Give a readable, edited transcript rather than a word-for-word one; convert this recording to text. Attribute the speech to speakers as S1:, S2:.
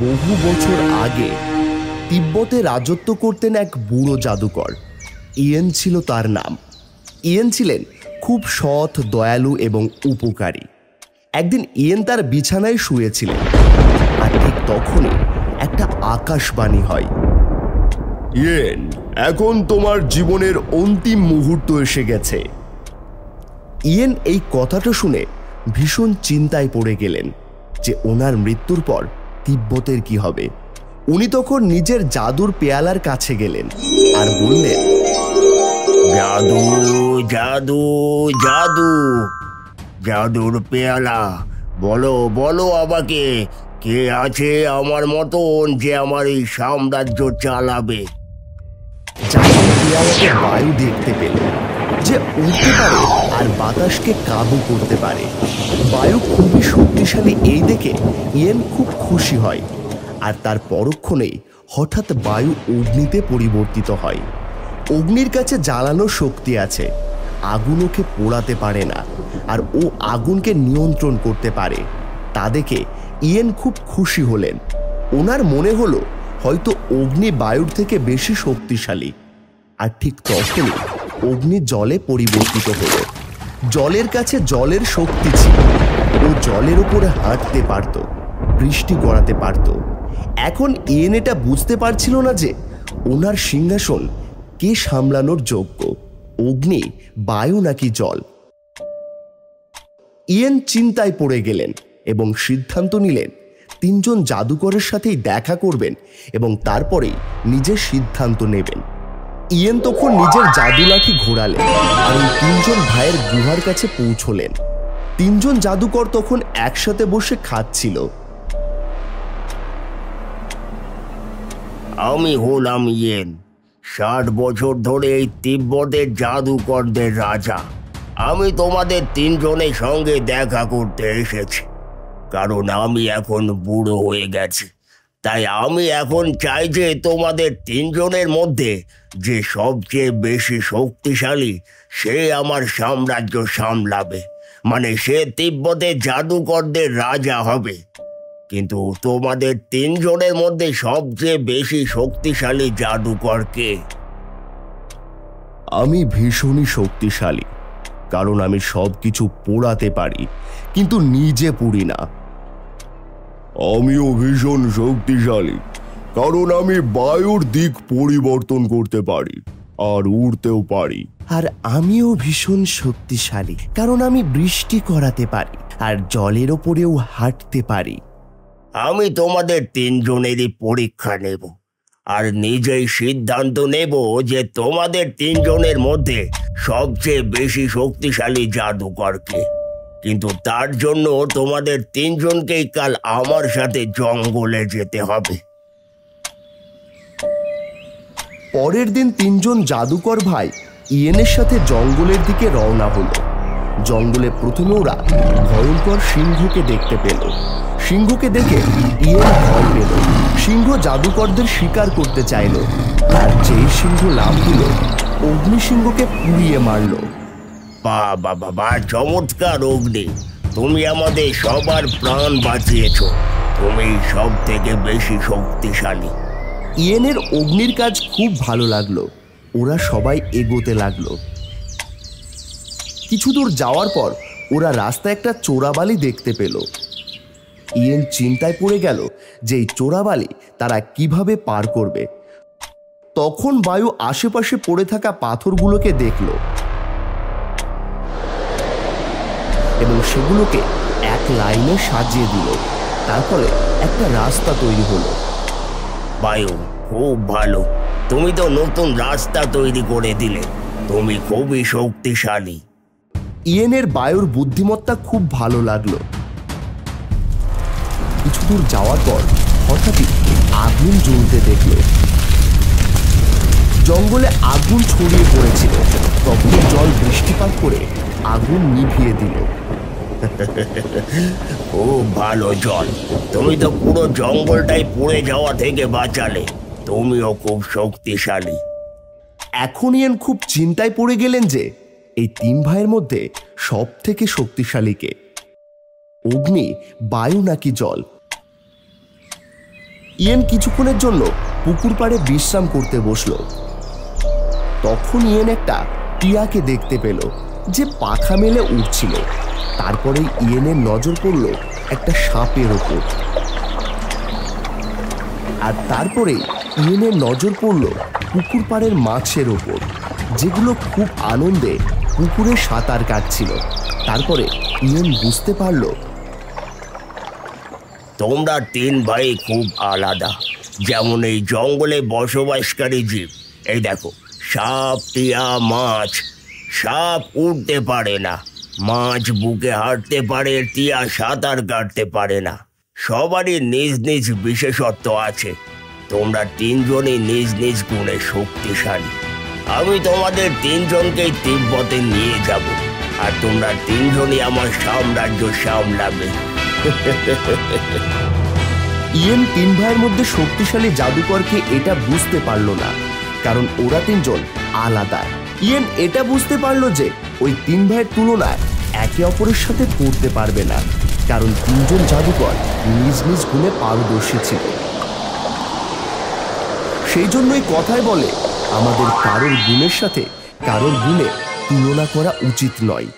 S1: বহু বছর আগে তিব্বতে রাজত্ব করতেন এক বুড়ো জাদুকর। ইয়েন ছিল তার নাম। ইয়েন ছিলেন খুব সৎ, দয়ালু এবং উপকারী। একদিন ইয়েন তার বিছানায় শুয়েছিলেন, আর ঠিক তখনই একটা আকাশবাণী হয়। ইয়েন, এখন তোমার জীবনের অন্তিম মুহূর্ত এসে গেছে। ইয়েন এই কথাটা শুনে ভীষণ চিন্তায় পড়ে গেলেন যে ওনার মৃত্যুর পর তিব্বতের কি হবে। উনি তখন নিজের জাদুর পেয়ালার কাছে গেলেন আর বললেন,
S2: জাদু জাদু জাদু, জাদুর পেয়ালা, বলো বলো আমাকে, কে আছে আমার মতন যে আমার এই সাম্রাজ্য চালাবে?
S1: জাদুর পেয়ালাতে বায়ু দেখতে পেল যে উঠতে পারে আর বাতাসকে কাবু করতে পারে। বায়ু খুবই শক্তিশালী এই দেখে ইয়েন খুব খুশি হয়, আর তার পরক্ষণেই হঠাৎ বায়ু অগ্নিতে পরিবর্তিত হয়। অগ্নির কাছে জ্বালানোর শক্তি আছে, আগুন ওকে পোড়াতে পারে না, আর ও আগুনকে নিয়ন্ত্রণ করতে পারে। তা দেখে ইয়েন খুব খুশি হলেন। ওনার মনে হলো হয়তো অগ্নি বায়ুর থেকে বেশি শক্তিশালী। আর ঠিক তখনই অগ্নি জলে পরিবর্তিত হলো। জলের কাছে জলের শক্তি ছিল, ও জলের উপরে হাঁটতে পারত, বৃষ্টি গড়াতে পারত। এখন ইয়েন এটা বুঝতে পারছিল না যে ওনার সিংহাসন কে সামলানোর যোগ্য, অগ্নি, বায়ু নাকি জল। ইয়েন চিন্তায় পড়ে গেলেন এবং সিদ্ধান্ত নিলেন তিনজন জাদুকরের সাথেই দেখা করবেন এবং তারপরেই নিজের সিদ্ধান্ত নেবেন। ইয়েন তখন নিজের জাদু লাঠি ঘোরালেন আর ওই তিনজন ভাইয়ের গুহার কাছে পৌঁছলেন। তিনজন জাদুকর তখন একসাথে বসে খাচ্ছিল।
S2: আমি হলাম ইয়েন, 60 বছর ধরে এই তিব্বতের জাদুকরদের রাজা। আমি তোমাদের তিনজনের সঙ্গে দেখা করতে এসেছি, কারণ আমি এখন বুড়ো হয়ে গেছি। তাই আমি এখন চাই যে তোমাদের তিনজনের মধ্যে যে সবচেয়ে বেশি শক্তিশালী সে আমার সাম্রাজ্য সামলাবে, মানে সে তিব্বতের জাদুকরদের রাজা হবে। কিন্তু তোমাদের তিনজনের মধ্যে সবচেয়ে বেশি শক্তিশালী জাদুকর কে?
S1: আমি ভীষণই শক্তিশালী, কারণ আমি সবকিছু পোড়াতে পারি, কিন্তু নিজে পুড়ি না। আমিও ভীষণ শক্তিশালী, কারণ আমি বায়ুর দিক পরিবর্তন করতে পারি আর উড়তেও পারি। আর আমিও ভীষণ শক্তিশালী, কারণ আমি বৃষ্টি করাতে পারি আর জলের ওপরেও হাঁটতে পারি।
S2: আমি তোমাদের তিনজনেরই পরীক্ষা নেব আর নিজেই সিদ্ধান্ত নেব যে তোমাদের তিনজনের মধ্যে সবচেয়ে বেশি শক্তিশালী জাদুকর কে। কিন্তু তার জন্য তোমাদের তিনজনকেই কাল আমার সাথে জঙ্গলে যেতে হবে।
S1: পরের দিন তিনজন জাদুকর ভাই ইয়েনের সাথে জঙ্গলের দিকে রওনা হলো। জঙ্গলে প্রথমে ওরা ভয়ঙ্কর সিংহকে দেখতে পেল। সিংহকে দেখে ইয়েন ভয় পেল। সিংহ জাদুকরদের শিকার করতে চাইল, আর যেই সিংহ লাফ দিল অগ্নি সিংহকে পুড়িয়ে মারল।
S2: বাবা বাবা, চমৎকার অগ্নি, তুমি আমাদের সবার প্রাণ বাঁচিয়েছ। তুমি সব থেকে বেশি শক্তিশালী।
S1: ইয়েনের অগ্নির কাজ খুব ভালো লাগলো। ওরা সবাই এগোতে লাগলো। কিছু দূর যাওয়ার পর ওরা রাস্তায় একটা চোরাবালি দেখতে পেল। ইয়েন চিন্তায় পড়ে গেল যে এই চোরাবালি তারা কিভাবে পার করবে। তখন বায়ু আশেপাশে পড়ে থাকা পাথরগুলোকে দেখল এবং সেগুলোকে এক লাইনে সাজিয়ে দিল। তার ফলে একটা রাস্তা তৈরি হলো।
S2: বায়ু, খুব ভালো, তুমি তো নতুন রাস্তা তৈরি করে দিলে। তুমি খুবই শক্তিশালী।
S1: ইয়েনের বায়ুর বুদ্ধিমত্তা খুব ভালো লাগলো। কিছু দূর যাওয়ার পর হঠাৎই আগুন জ্বলতে দেখল। জঙ্গলে আগুন ছড়িয়ে পড়েছিল। তখন জল বৃষ্টিপাত করে আগুন নিভিয়ে দিল।
S2: খুব ভালো জল, তুমি তো পুরো জঙ্গলটাই পুড়ে যাওয়া থেকে বাঁচালে। তুমিও খুব শক্তিশালী।
S1: এখন ইয়েন খুব চিন্তায় পড়ে গেলেন যে এই তিন ভাইয়ের মধ্যে সব থেকে শক্তিশালী কে, অগ্নি, বায়ু নাকি জল। ইয়েন কিছুক্ষণের জন্য পুকুর পাড়ে বিশ্রাম করতে বসলো। তখন ইয়েন একটা টিয়াকে দেখতে পেল যে পাখা মেলে উড়ছিল। তারপরে ইয়েনের নজর পড়ল একটা সাপের ওপর, আর তারপরে ইয়েনের নজর পড়ল পুকুর পাড়ের মাছের ওপর, যেগুলো খুব আনন্দে পুকুরে সাঁতার কাটছিল। তারপরে ইয়েন বুঝতে পারল
S2: তোমরা তিন ভাই খুব আলাদা। যেমন এই জঙ্গলে বসবাসকারী জীব, এই দেখো, সাপ, টিয়া, মাছ। সাপ উঠতে পারে না, মাছ বুকে হাঁটতে পারে, টিয়া সাঁতার কাটতে পারে না। সবারই নিজ নিজ বিশেষত্ব আছে। তোমরা তিনজনই নিজ নিজ গুণে শক্তিশালী। আমি তোমাদের তিনজনকেই তিব্বতে নিয়ে যাব, আর তোমরা তিনজনই আমার সাম্রাজ্য সামলাবে।
S1: ইয়েন তিন ভাইয়ের মধ্যে শক্তিশালী জাদুকরকে এটা বুঝতে পারল না, কারণ ওরা তিনজন আলাদা। ইয়েন এটা বুঝতে পারল যে ওই তিন ভাইয়ের তুলনায় একে অপরের সাথে পড়তে পারবে না, কারণ তিনজন জাদুকর নিজ নিজ গুণে পারদর্শী ছিল। সেই জন্যই কথায় বলে, আমাদের কারোর গুণের সাথে কারোর গুণে তুলনা করা উচিত নয়।